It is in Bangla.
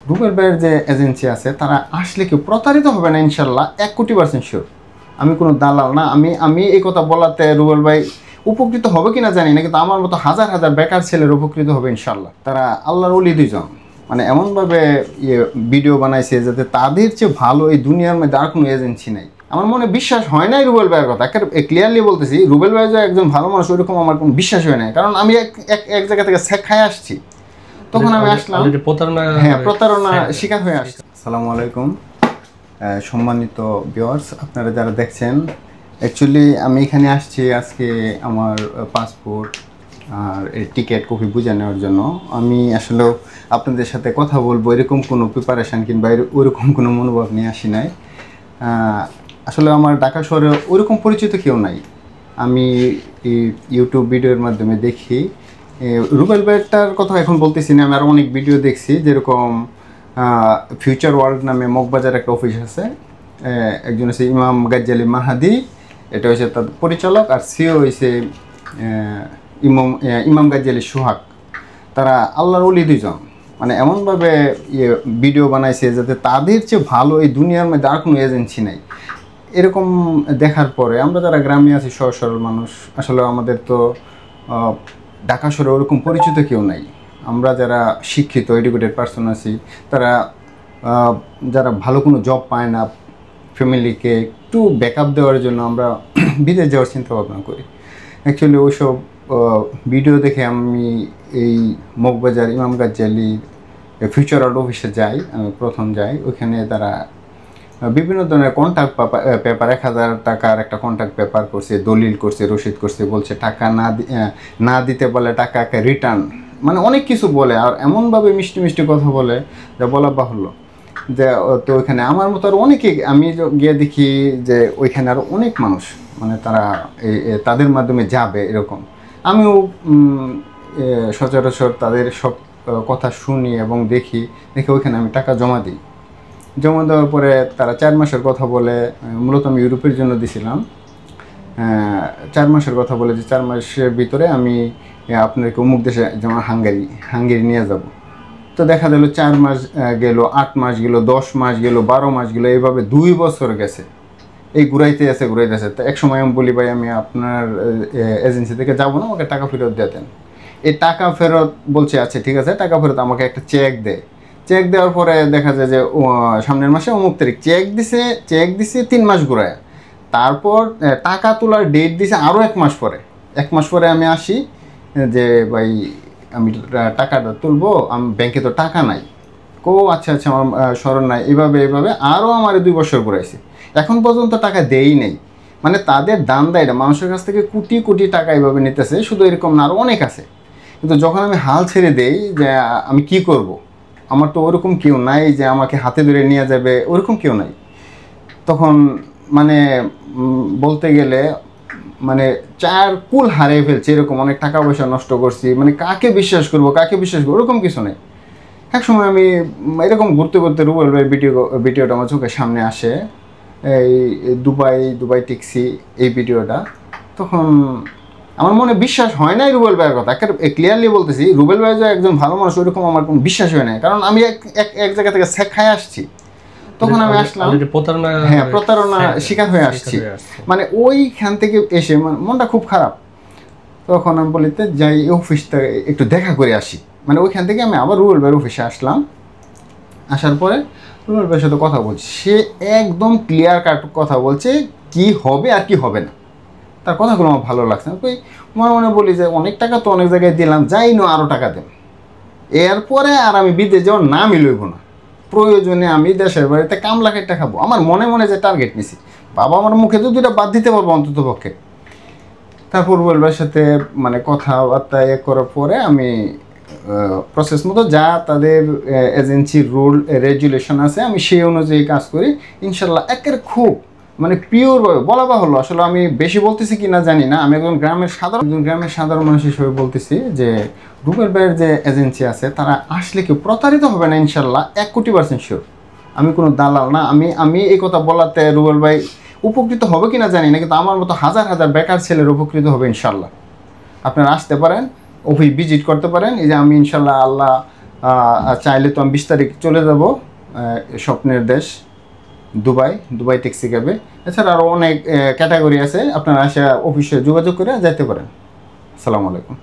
রুবেল ভাইয়ের যে এজেন্সি আছে তারা আসলে কেউ প্রতারিত হবে না ইনশাল্লাহ, 1,000,000% শিওর। আমি কোনো দালাল না। আমি এই কথা বলাতে রুবেল ভাই উপকৃত হবে কিনা জানি না, কিন্তু আমার মতো হাজার হাজার বেকার ছেলের উপকৃত হবে ইনশাল্লাহ। তারা আল্লাহর ওলি দুইজন, মানে এমনভাবে ভিডিও বানাইছে যাতে তাদের চেয়ে ভালো এই দুনিয়ার মধ্যে আর কোনো এজেন্সি নাই। আমার মনে বিশ্বাস হয় নাই রুবেল ভাইয়ের কথা, ক্লিয়ারলি বলতেছি, রুবেল ভাই যে একজন ভালো মানুষ ওইরকম আমার কোনো বিশ্বাস হয় নাই। কারণ আমি এক জায়গা থেকে শেখায় আসছি, তখন আমি আসলাম, প্রতারণা শিকার হয়ে আসছি। আসসালামু আলাইকুম সম্মানিত ভিউয়ার্স, আপনারা যারা দেখছেন, অ্যাকচুয়ালি আমি এখানে আসছি আজকে আমার পাসপোর্ট আর টিকিট কপি বুঝে নেওয়ার জন্য। আমি আসলে আপনাদের সাথে কথা বলবো এরকম কোনো প্রিপারেশান কিংবা ওইরকম কোনো মনোভাব নিয়ে আসি নাই। আসলে আমার ঢাকা শহরে ওইরকম পরিচিত কেউ নাই। আমি ইউটিউব ভিডিওর মাধ্যমে দেখি। রুবেল ভাইটার কথা এখন বলতেছি না, আমি আরও অনেক ভিডিও দেখছি, যেরকম ফিউচার ওয়ার্ল্ড নামে মগবাজার একটা অফিস আছে, একজন হচ্ছে ইমাম গাজ্জালি মাহাদি, এটা হচ্ছে তার পরিচালক, আর সিও হয়েছে ইমাম গাজ্জালি সোহাগ। তারা আল্লাহর ওলি দুইজন, মানে এমনভাবে ভিডিও বানাইছে যাতে তাদের চেয়ে ভালো এই দুনিয়ার মধ্যে আর কোনো এজেন্সি নাই। এরকম দেখার পরে আমরা যারা গ্রামে আছি, সহজ সরল মানুষ, আসলে আমাদের তো ঢাকা শহরে ওরকম পরিচিত কেউ নাই। আমরা যারা শিক্ষিত এডুকেটেড পার্সন আছি, তারা যারা ভালো কোনো জব পায় না, ফ্যামিলিকে একটু ব্যাকআপ দেওয়ার জন্য আমরা বিদেশ যাওয়ার চিন্তা ভাবনা করি। অ্যাকচুয়ালি ওইসব ভিডিও দেখে আমি এই মগবাজার ইমাম গাজ্জালি ফিউচার ওয়ার্ল্ড অফিসে যাই। আমি প্রথম যাই, ওইখানে তারা বিভিন্ন ধরনের কন্ট্যাক্ট পেপার 1,000 টাকার একটা কন্ট্যাক্ট পেপার করছে, দলিল করছে, রসিদ করছে, বলছে টাকা না দিতে বলে টাকাকে রিটার্ন, মানে অনেক কিছু বলে, আর এমনভাবে মিষ্টি মিষ্টি কথা বলে যা বলা বাহুল্য। যে তো ওইখানে আমার মতো আর অনেকে, আমি গিয়ে দেখি যে ওইখানে আরও অনেক মানুষ, মানে তারা তাদের মাধ্যমে যাবে এরকম। আমিও সচরাচর তাদের সব কথা শুনি এবং দেখে ওইখানে আমি টাকা জমা দিই। জমা দেওয়ার পরে তারা 4 মাসের কথা বলে, মূলত আমি ইউরোপের জন্য দিছিলাম। 4 মাসের কথা বলে যে 4 মাসের ভিতরে আমি আপনাকে অমুক দেশে, যেমন হাঙ্গেরি নিয়ে যাব। তো দেখা গেল 4 মাস গেল, 8 মাস গেল, 10 মাস গেল, 12 মাস গেল, এইভাবে 2 বছর গেছে। এই ঘুরাইতে আছে। তো এক সময় আমি বলি, ভাই আমি আপনার এজেন্সি থেকে যাবো না, আমাকে টাকা ফেরত দিতেন। এই টাকা ফেরত বলছে আচ্ছা ঠিক আছে, টাকা ফেরত আমাকে একটা চেক দেয়। চেক দেওয়ার পরে দেখা যায় যে সামনের মাসে অমুক তারিখ চেক দিছে 3 মাস ঘুরায়। তারপর টাকা তোলার ডেট দিছে আরও 1 মাস পরে। 1 মাস পরে আমি আসি যে ভাই আমি টাকাটা তুলবো, আমি ব্যাংকে তো টাকা নাই। আচ্ছা আমার স্মরণ নাই। এইভাবে আরও আমার 2 বছর ঘুরাইছে, এখন পর্যন্ত টাকা দেই নেই। মানে তাদের দাম দেয় না, মানুষের কাছ থেকে কোটি কোটি টাকা এইভাবে নিতেছে। শুধু এরকম না, আরও অনেক আছে। কিন্তু যখন আমি হাল ছেড়ে দেই যে আমি কি করব, আমার তো ওরকম কেউ নাই যে আমাকে হাতে ধরে নিয়ে যাবে, ওরকম কেউ নাই। তখন মানে বলতে গেলে মানে 4 কুল হারিয়ে ফেলছে, এরকম অনেক টাকা পয়সা নষ্ট করছি। মানে কাকে বিশ্বাস করবো ওরকম কিছু নেই। এক সময় আমি এরকম ঘুরতে রুবেল ভাইয়ের ভিডিওটা আমার চোখের সামনে আসে, এই দুবাই ট্যাক্সি এই ভিডিওটা। তখন আমার মনে বিশ্বাস হয় নাই রুবেল ভাইয়ের কথা, ক্লিয়ারলি বলতেছি, রুবেল ভাই যে একজন ভালো মানুষ ওইরকম আমার কোনো বিশ্বাস হয় নাই। কারণ আমি এক জায়গা থেকে শেখায় আসছি, তখন আমি আসলাম, প্রতারণা শিকার হয়ে আসছি। মানে ওইখান থেকে এসে মনটা খুব খারাপ। তখন আমি বলিতে যাই, এই অফিসটা একটু দেখা করে আসি। মানে ওইখান থেকে আমি আবার রুবেল ভাইয়ের অফিসে আসলাম। আসার পরে রুবেল ভাইয়ের সাথে কথা বলছি, সে একদম ক্লিয়ার কাট কথা বলছে কি হবে আর কি হবে না। তার কথাগুলো আমার ভালো লাগছে। মনে বলি যে অনেক টাকা তো অনেক জায়গায় দিলাম, যাই না আরও টাকা দেন। এরপরে আর আমি বিদেশ যাওয়ার নামই লইব না। প্রয়োজনে আমি দেশের বাড়িতে কামলা খেটে খাবো। আমার মনে যে টার্গেট নিছি, বাবা আমার মুখে তো 2টা বাদ দিতে পারবো অন্তত পক্ষে। তারপর রুবেল ভাইয়ের সাথে মানে কথাবার্তা করার পরে আমি প্রসেস মতো যা তাদের এজেন্সির রুল রেগুলেশন আছে আমি সেই অনুযায়ী কাজ করি ইনশাল্লাহ। খুব মানে পিওরভাবে বলা বাহুল্য। আসলে আমি বেশি বলতেছি কি না জানি না, আমি একজন গ্রামের সাধারণ মানুষ হিসেবে বলতেছি যে রুবেল ভাইয়ের যে এজেন্সি আছে তারা আসলে কেউ প্রতারিত হবে না ইনশাল্লাহ, 1,000,000% শিওর। আমি কোনো দালাল না। আমি এই কথা বলাতে রুবেল ভাই উপকৃত হবে কি না জানি না, কিন্তু আমার মতো হাজার হাজার বেকার ছেলের উপকৃত হবে ইনশাল্লাহ। আপনারা আসতে পারেন, অফিস ভিজিট করতে পারেন। এই যে আমি ইনশাল্লাহ আল্লাহ চাইলে তো আমি 20 তারিখ চলে যাব স্বপ্নের দেশ দুবাই ট্যাক্সি ক্যাবে। এছাড়া আরও অনেক ক্যাটাগরি আছে, আপনারা এসে অফিসে যোগাযোগ করে যেতে পারেন। আসসালামু আলাইকুম।